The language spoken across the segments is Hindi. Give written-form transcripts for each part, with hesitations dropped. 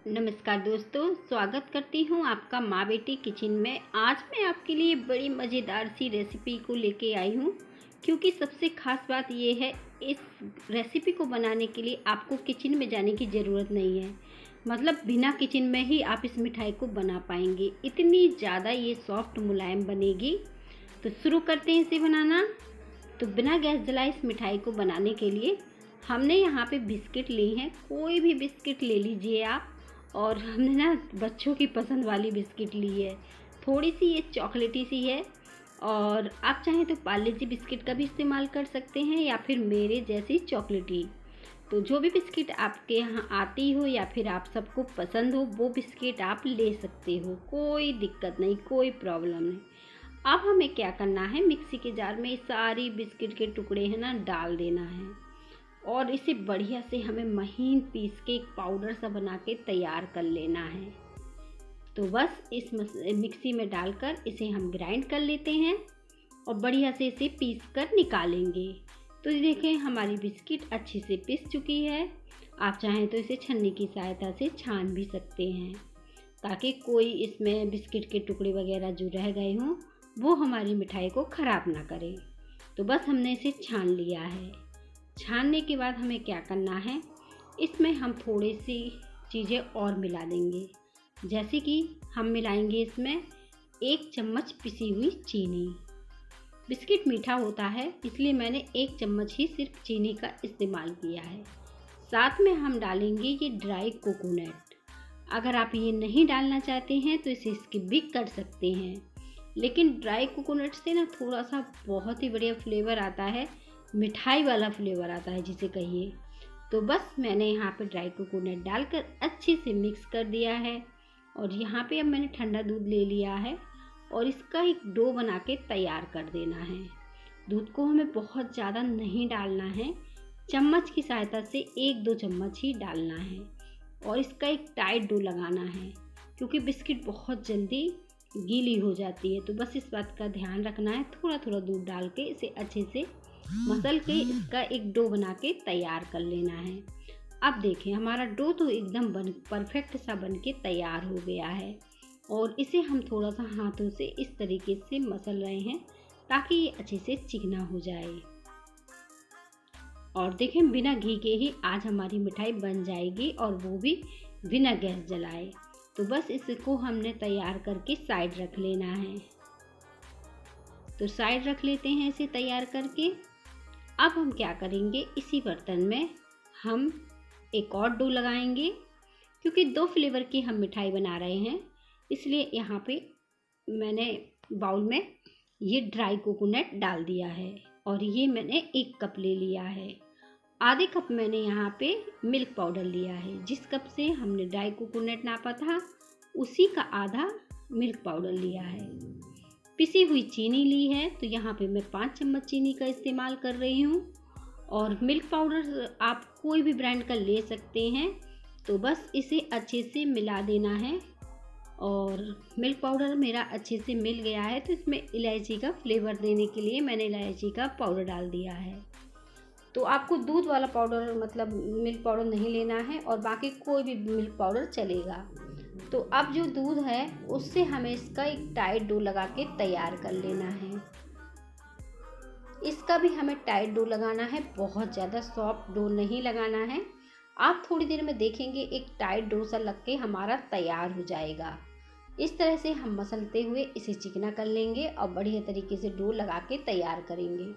नमस्कार दोस्तों, स्वागत करती हूँ आपका माँ बेटी किचन में। आज मैं आपके लिए बड़ी मज़ेदार सी रेसिपी को लेके आई हूँ, क्योंकि सबसे ख़ास बात ये है, इस रेसिपी को बनाने के लिए आपको किचन में जाने की ज़रूरत नहीं है। मतलब बिना किचन में ही आप इस मिठाई को बना पाएंगे। इतनी ज़्यादा ये सॉफ्ट मुलायम बनेगी। तो शुरू करते हैं इसे बनाना। तो बिना गैस जलाए इस मिठाई को बनाने के लिए हमने यहाँ पे बिस्किट ली हैं। कोई भी बिस्किट ले लीजिए आप। और हमने ना बच्चों की पसंद वाली बिस्किट ली है। थोड़ी सी ये चॉकलेटी सी है। और आप चाहें तो पार्ले जी बिस्किट का भी इस्तेमाल कर सकते हैं, या फिर मेरे जैसी चॉकलेटी। तो जो भी बिस्किट आपके यहाँ आती हो या फिर आप सबको पसंद हो, वो बिस्किट आप ले सकते हो। कोई दिक्कत नहीं, कोई प्रॉब्लम नहीं। अब हमें क्या करना है, मिक्सी के जार में सारी बिस्किट के टुकड़े हैं ना डाल देना है, और इसे बढ़िया से हमें महीन पीस के एक पाउडर सा बना के तैयार कर लेना है। तो बस इस मिक्सी में डालकर इसे हम ग्राइंड कर लेते हैं और बढ़िया से इसे पीस कर निकालेंगे। तो देखें, हमारी बिस्किट अच्छे से पिस चुकी है। आप चाहें तो इसे छन्नी की सहायता से छान भी सकते हैं, ताकि कोई इसमें बिस्किट के टुकड़े वगैरह जो रह गए हों वो हमारी मिठाई को ख़राब ना करें। तो बस हमने इसे छान लिया है। छानने के बाद हमें क्या करना है, इसमें हम थोड़ी सी चीज़ें और मिला देंगे। जैसे कि हम मिलाएंगे इसमें 1 चम्मच पिसी हुई चीनी। बिस्किट मीठा होता है, इसलिए मैंने 1 चम्मच ही सिर्फ चीनी का इस्तेमाल किया है। साथ में हम डालेंगे ये ड्राई कोकोनट। अगर आप ये नहीं डालना चाहते हैं तो इसे स्किप भी कर सकते हैं, लेकिन ड्राई कोकोनट से ना थोड़ा सा बहुत ही बढ़िया फ्लेवर आता है, मिठाई वाला फ्लेवर आता है जिसे कहिए। तो बस मैंने यहाँ पे ड्राई कोकोनट डालकर अच्छे से मिक्स कर दिया है। और यहाँ पे अब मैंने ठंडा दूध ले लिया है और इसका एक डो बना के तैयार कर देना है। दूध को हमें बहुत ज़्यादा नहीं डालना है, चम्मच की सहायता से 1-2 चम्मच ही डालना है। और इसका एक टाइट डो लगाना है, क्योंकि बिस्किट बहुत जल्दी गीली हो जाती है। तो बस इस बात का ध्यान रखना है। थोड़ा थोड़ा दूध डाल के इसे अच्छे से मसल के इसका एक डो बना के तैयार कर लेना है। अब देखें, हमारा डो तो एकदम परफेक्ट सा बन के तैयार हो गया है। और इसे हम थोड़ा सा हाथों से इस तरीके से मसल रहे हैं, ताकि ये अच्छे से चिकना हो जाए। और देखें, बिना घी के ही आज हमारी मिठाई बन जाएगी, और वो भी बिना गैस जलाए। तो बस इसको हमने तैयार करके साइड रख लेना है। तो साइड रख लेते हैं इसे तैयार करके। अब हम क्या करेंगे, इसी बर्तन में हम एक और डो लगाएंगे। क्योंकि 2 फ्लेवर की हम मिठाई बना रहे हैं, इसलिए यहाँ पे मैंने बाउल में ये ड्राई कोकोनट डाल दिया है। और ये मैंने 1 कप ले लिया है। आधे कप मैंने यहाँ पे मिल्क पाउडर लिया है। जिस कप से हमने ड्राई कोकोनट नापा था, उसी का आधा मिल्क पाउडर लिया है। पिसी हुई चीनी ली है, तो यहाँ पे मैं 5 चम्मच चीनी का इस्तेमाल कर रही हूँ। और मिल्क पाउडर आप कोई भी ब्रांड का ले सकते हैं। तो बस इसे अच्छे से मिला देना है। और मिल्क पाउडर मेरा अच्छे से मिल गया है, तो इसमें इलायची का फ्लेवर देने के लिए मैंने इलायची का पाउडर डाल दिया है। तो आपको दूध वाला पाउडर, मतलब मिल्क पाउडर नहीं लेना है, और बाकी कोई भी मिल्क पाउडर चलेगा। तो अब जो दूध है उससे हमें इसका एक टाइट डो लगा के तैयार कर लेना है। इसका भी हमें टाइट डो लगाना है, बहुत ज़्यादा सॉफ्ट डो नहीं लगाना है। आप थोड़ी देर में देखेंगे एक टाइट डो सा लग के हमारा तैयार हो जाएगा। इस तरह से हम मसलते हुए इसे चिकना कर लेंगे और बढ़िया तरीके से डो लगा के तैयार करेंगे।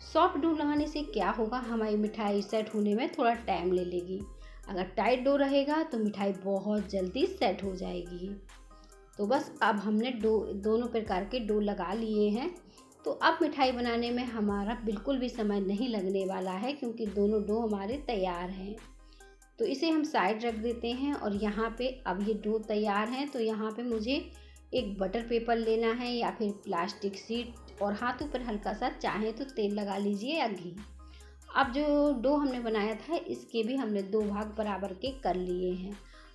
सॉफ्ट डो लगाने से क्या होगा, हमारी मिठाई सेट होने में थोड़ा टाइम ले लेगी। अगर टाइट डो रहेगा तो मिठाई बहुत जल्दी सेट हो जाएगी। तो बस अब हमने दोनों प्रकार के डो लगा लिए हैं। तो अब मिठाई बनाने में हमारा बिल्कुल भी समय नहीं लगने वाला है, क्योंकि दोनों डो हमारे तैयार हैं। तो इसे हम साइड रख देते हैं। और यहाँ पे अब ये डो तैयार हैं, तो यहाँ पे मुझे एक बटर पेपर लेना है, या फिर प्लास्टिक शीट, और हाथों पर हल्का सा चाहे तो तेल लगा लीजिए या घी। अब जो डो हमने बनाया था, इसके भी हमने 2 भाग बराबर के कर लिए हैं।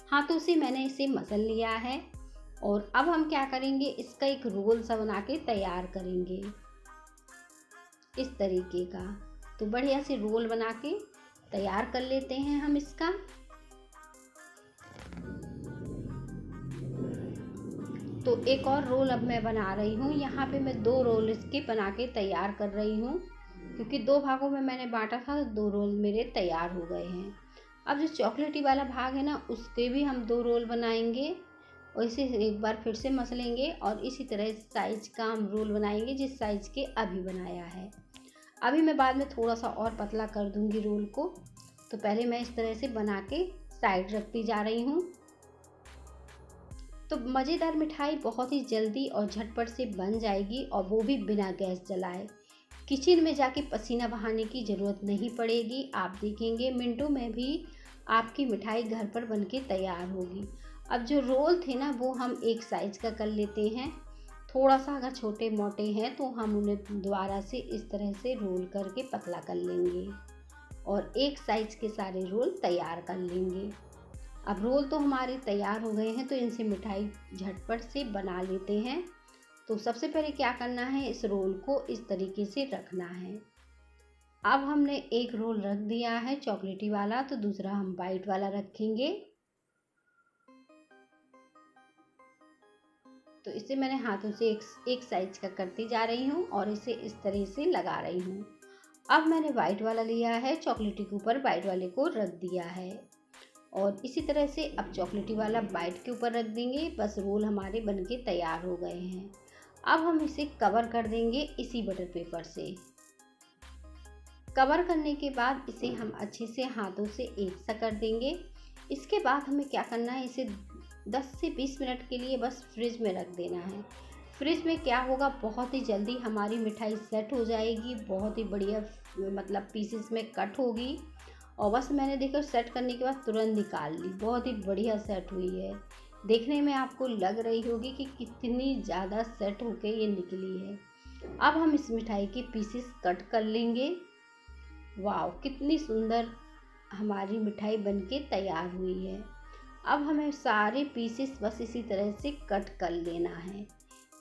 हाथों से मैंने इसे मसल लिया है। और अब हम क्या करेंगे, इसका एक रोल सा बना के तैयार करेंगे इस तरीके का। तो बढ़िया से रोल बना के तैयार कर लेते हैं हम इसका। तो एक और रोल अब मैं बना रही हूँ। यहाँ पे मैं 2 रोल इसके बना के तैयार कर रही हूँ, क्योंकि 2 भागों में मैंने बांटा था, तो 2 रोल मेरे तैयार हो गए हैं। अब जो चॉकलेटी वाला भाग है ना, उसके भी हम 2 रोल बनाएंगे और इसे एक बार फिर से मसलेंगे और इसी तरह साइज़ का हम रोल बनाएंगे जिस साइज़ के अभी बनाया है। अभी मैं बाद में थोड़ा सा और पतला कर दूंगी रोल को। तो पहले मैं इस तरह से बना के साइड रखती जा रही हूँ। तो मज़ेदार मिठाई बहुत ही जल्दी और झटपट से बन जाएगी, और वो भी बिना गैस जलाए। किचन में जाके पसीना बहाने की ज़रूरत नहीं पड़ेगी। आप देखेंगे मिनटों में भी आपकी मिठाई घर पर बनके तैयार होगी। अब जो रोल थे ना, वो हम एक साइज़ का कर लेते हैं। थोड़ा सा अगर छोटे मोटे हैं तो हम उन्हें दोबारा से इस तरह से रोल करके पतला कर लेंगे और एक साइज़ के सारे रोल तैयार कर लेंगे। अब रोल तो हमारे तैयार हो गए हैं, तो इनसे मिठाई झटपट से बना लेते हैं। तो सबसे पहले क्या करना है, इस रोल को इस तरीके से रखना है। अब हमने एक रोल रख दिया है चॉकलेटी वाला, तो दूसरा हम वाइट वाला रखेंगे। तो इसे मैंने हाथों से एक साइज़ का करती जा रही हूँ और इसे इस तरह से लगा रही हूँ। अब मैंने वाइट वाला लिया है, चॉकलेटी के ऊपर वाइट वाले को रख दिया है और इसी तरह से अब चॉकलेटी वाला वाइट के ऊपर रख देंगे। बस रोल हमारे बनके तैयार हो गए हैं। अब हम इसे कवर कर देंगे इसी बटर पेपर से। कवर करने के बाद इसे हम अच्छे से हाथों से एक सा कर देंगे। इसके बाद हमें क्या करना है, इसे 10 से 20 मिनट के लिए बस फ्रिज में रख देना है। फ्रिज में क्या होगा, बहुत ही जल्दी हमारी मिठाई सेट हो जाएगी, बहुत ही बढ़िया मतलब पीसेस में कट होगी। और बस मैंने देखो सेट करने के बाद तुरंत निकाल ली, बहुत ही बढ़िया सेट हुई है। देखने में आपको लग रही होगी कि कितनी ज़्यादा सेट होके ये निकली है। अब हम इस मिठाई के पीसेस कट कर लेंगे। वाह, कितनी सुंदर हमारी मिठाई बनके तैयार हुई है। अब हमें सारे पीसेस बस इसी तरह से कट कर लेना है।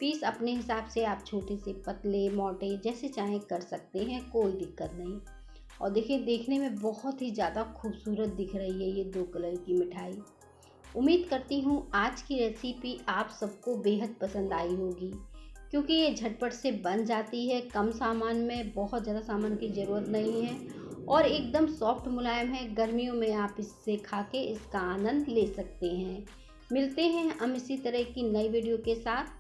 पीस अपने हिसाब से आप छोटे से पतले मोटे जैसे चाहें कर सकते हैं, कोई दिक्कत नहीं। और देखिए देखने में बहुत ही ज़्यादा खूबसूरत दिख रही है ये 2 कलर की मिठाई। उम्मीद करती हूँ आज की रेसिपी आप सबको बेहद पसंद आई होगी, क्योंकि ये झटपट से बन जाती है, कम सामान में, बहुत ज़्यादा सामान की ज़रूरत नहीं है और एकदम सॉफ्ट मुलायम है। गर्मियों में आप इससे खा के इसका आनंद ले सकते हैं। मिलते हैं हम इसी तरह की नई वीडियो के साथ।